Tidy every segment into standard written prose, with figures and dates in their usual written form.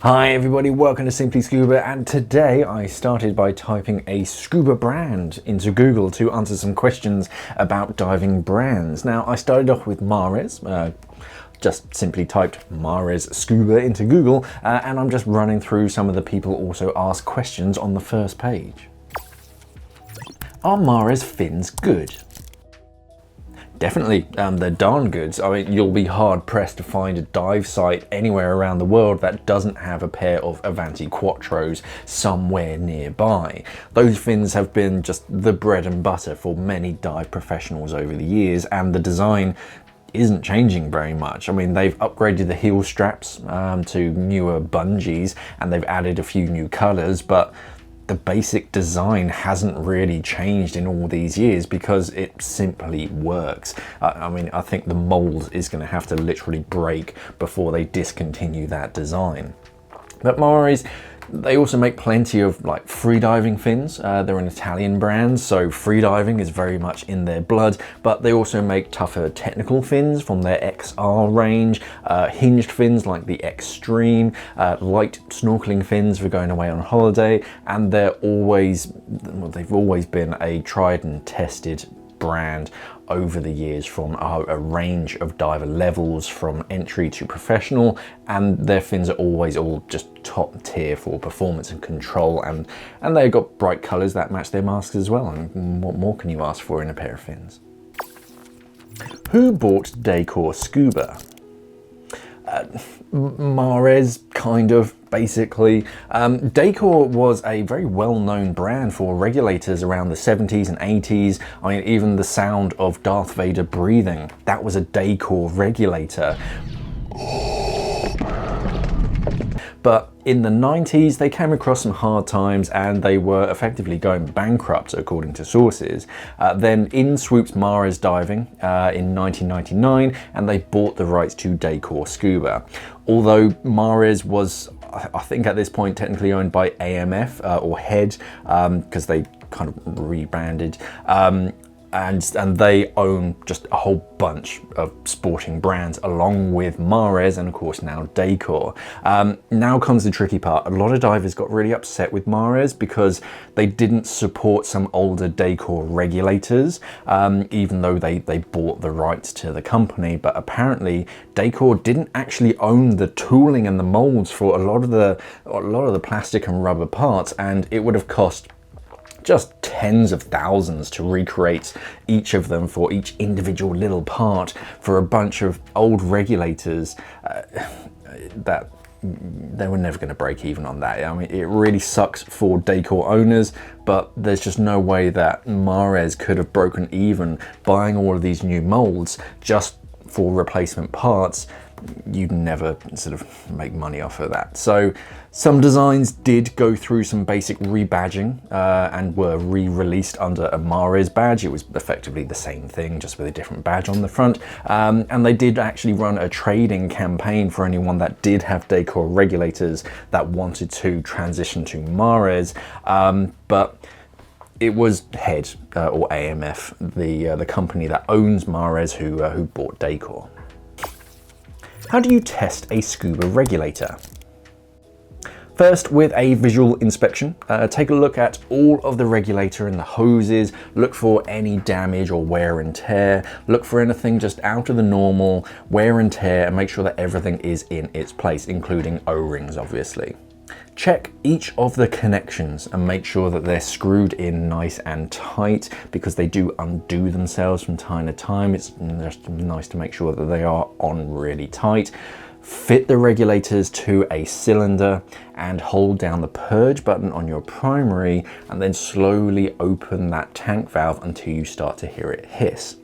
Hi everybody, welcome to Simply Scuba, and today I started by typing a scuba brand into Google to answer some questions about diving brands. Now I started off with Mares, just simply typed Mares Scuba into Google, and I'm just running through some of the people also asked questions on the first page. Are Mares fins good? Definitely, they're darn good. I mean, you'll be hard pressed to find a dive site anywhere around the world that doesn't have a pair of Avanti Quattros somewhere nearby. Those fins have been just the bread and butter for many dive professionals over the years, and the design isn't changing very much. I mean, they've upgraded the heel straps to newer bungees, and they've added a few new colors, but the basic design hasn't really changed in all these years because it simply works. I mean, I think the mold is going to have to literally break before they discontinue that design. But Mares, they also make plenty of like freediving fins. They're an Italian brand, so freediving is very much in their blood, but they also make tougher technical fins from their XR range, hinged fins like the Extreme, light snorkeling fins for going away on holiday, and they've always been a tried and tested brand over the years from a range of diver levels from entry to professional, and their fins are always all just top tier for performance and control, and they've got bright colors that match their masks as well, and what more can you ask for in a pair of fins? Who bought Dacor Scuba? Mares, kind of, basically. Dacor was a very well-known brand for regulators around the 70s and 80s. I mean, even the sound of Darth Vader breathing, that was a Dacor regulator. But in the 90s, they came across some hard times and they were effectively going bankrupt, according to sources. Then in swoops Mares Diving in 1999, and they bought the rights to Dacor Scuba. Although Mares was, I think at this point, technically owned by AMF or Head, because they kind of rebranded. And they own just a whole bunch of sporting brands along with Mares and of course now Dacor. Now comes the tricky part. A lot of divers got really upset with Mares because they didn't support some older Dacor regulators, even though they bought the rights to the company. But apparently Dacor didn't actually own the tooling and the molds for a lot of the plastic and rubber parts, and it would have cost just tens of thousands to recreate each of them for each individual little part for a bunch of old regulators that they were never going to break even on that. I mean, it really sucks for Dacor owners, but there's just no way that Mares could have broken even buying all of these new molds just for replacement parts. You'd never sort of make money off of that. So some designs did go through some basic rebadging and were re-released under a Mares badge. It was effectively the same thing, just with a different badge on the front. And they did actually run a trading campaign for anyone that did have Dacor regulators that wanted to transition to Mares. But it was Head or AMF, the company that owns Mares, who bought Dacor. How do you test a scuba regulator? First, with a visual inspection, take a look at all of the regulator and the hoses, look for any damage or wear and tear, look for anything just out of the normal, wear and tear, and make sure that everything is in its place, including O-rings, obviously. Check each of the connections and make sure that they're screwed in nice and tight, because they do undo themselves from time to time. It's just nice to make sure that they are on really tight. Fit the regulators to a cylinder and hold down the purge button on your primary, and then slowly open that tank valve until you start to hear it hiss.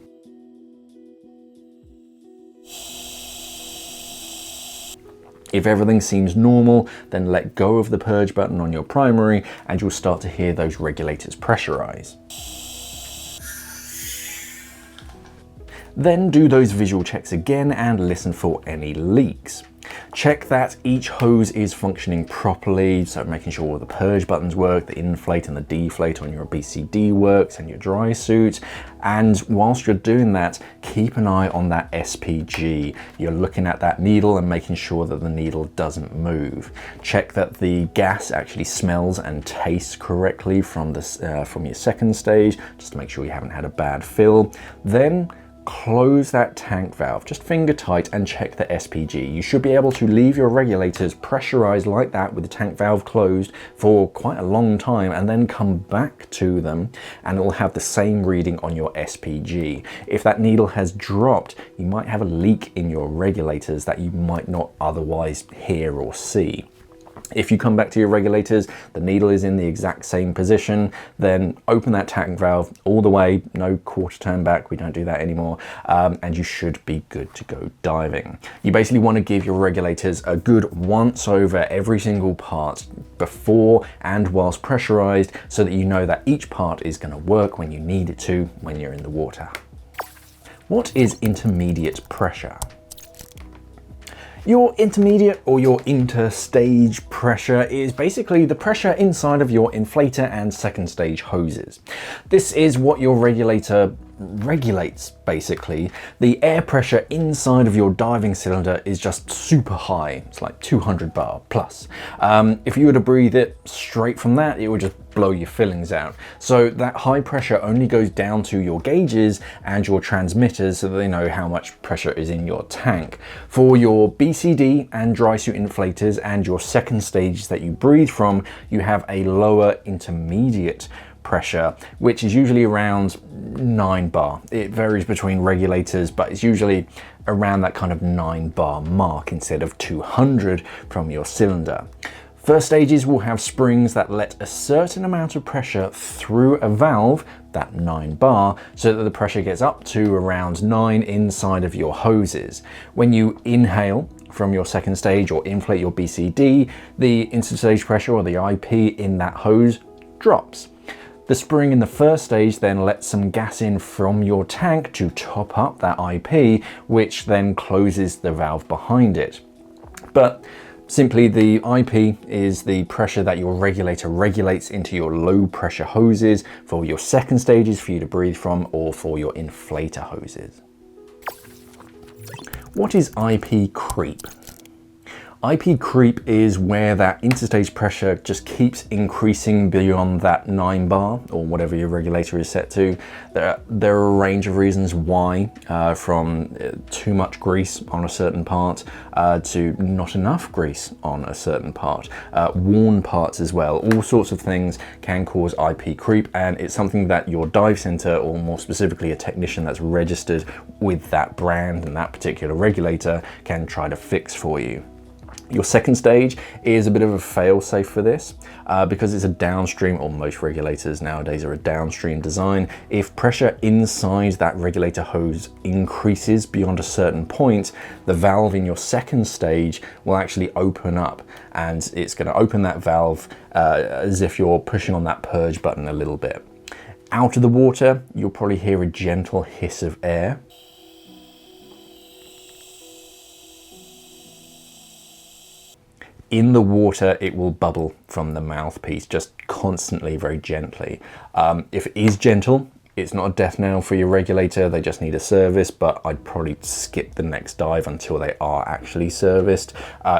If everything seems normal, then let go of the purge button on your primary and you'll start to hear those regulators pressurize. Then do those visual checks again and listen for any leaks. Check that each hose is functioning properly, so making sure all the purge buttons work, the inflate and the deflate on your BCD works and your dry suit. And whilst you're doing that, keep an eye on that SPG. You're looking at that needle and making sure that the needle doesn't move. Check that the gas actually smells and tastes correctly from your second stage, just to make sure you haven't had a bad fill. Then close that tank valve, just finger tight, and check the SPG. You should be able to leave your regulators pressurized like that with the tank valve closed for quite a long time and then come back to them and it will have the same reading on your SPG. If that needle has dropped, you might have a leak in your regulators that you might not otherwise hear or see. If you come back to your regulators, the needle is in the exact same position, then open that tank valve all the way, no quarter turn back, we don't do that anymore, and you should be good to go diving. You basically want to give your regulators a good once over every single part before and whilst pressurized, so that you know that each part is going to work when you need it to when you're in the water. What is intermediate pressure? Your intermediate or your interstage pressure is basically the pressure inside of your inflator and second stage hoses. This is what your regulator regulates, basically. The air pressure inside of your diving cylinder is just super high. It's like 200 bar plus. If you were to breathe it straight from that, it would just blow your fillings out. So that high pressure only goes down to your gauges and your transmitters so that they know how much pressure is in your tank. For your BCD and dry suit inflators and your second stage that you breathe from, you have a lower intermediate pressure, which is usually around 9 bar. It varies between regulators, but it's usually around that kind of 9 bar mark instead of 200 from your cylinder. First stages will have springs that let a certain amount of pressure through a valve, that 9 bar, so that the pressure gets up to around 9 inside of your hoses. When you inhale from your second stage or inflate your BCD, the interstage pressure or the IP in that hose drops. The spring in the first stage then lets some gas in from your tank to top up that IP, which then closes the valve behind it. But simply, the IP is the pressure that your regulator regulates into your low pressure hoses for your second stages for you to breathe from, or for your inflator hoses. What is IP creep? IP creep is where that interstage pressure just keeps increasing beyond that 9 bar or whatever your regulator is set to. There are a range of reasons why, from too much grease on a certain part to not enough grease on a certain part, worn parts as well. All sorts of things can cause IP creep, and it's something that your dive center, or more specifically a technician that's registered with that brand and that particular regulator, can try to fix for you. Your second stage is a bit of a fail-safe for this because it's a downstream, or most regulators nowadays are a downstream design. If pressure inside that regulator hose increases beyond a certain point, the valve in your second stage will actually open up, and it's going to open that valve as if you're pushing on that purge button a little bit. Out of the water, you'll probably hear a gentle hiss of air. In the water, it will bubble from the mouthpiece, just constantly, very gently. If it is gentle, it's not a death knell for your regulator, they just need a service, but I'd probably skip the next dive until they are actually serviced.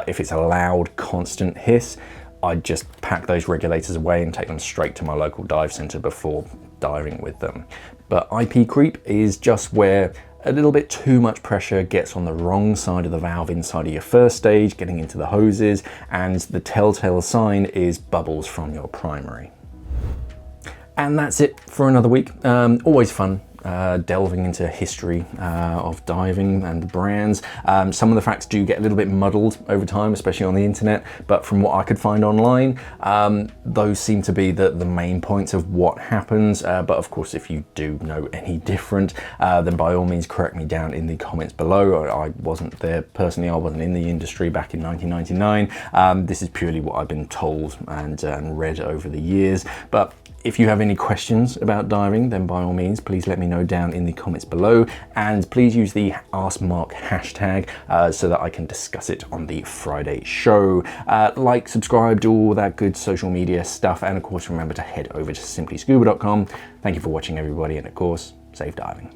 If it's a loud, constant hiss, I'd just pack those regulators away and take them straight to my local dive center before diving with them. But IP creep is just where a little bit too much pressure gets on the wrong side of the valve inside of your first stage, getting into the hoses, and the telltale sign is bubbles from your primary. And that's it for another week. Always fun delving into history of diving and the brands. Some of the facts do get a little bit muddled over time, especially on the internet, but from what I could find online, those seem to be the main points of what happens. But of course, if you do know any different, then by all means correct me down in the comments below. I wasn't there personally, I wasn't in the industry back in 1999. This is purely what I've been told and read over the years. But if you have any questions about diving, then by all means, please let me know know down in the comments below, and please use the Ask Mark hashtag so that I can discuss it on the Friday show. Like, subscribe, do all that good social media stuff, and of course remember to head over to simplyscuba.com. Thank you for watching, everybody, and of course, safe diving.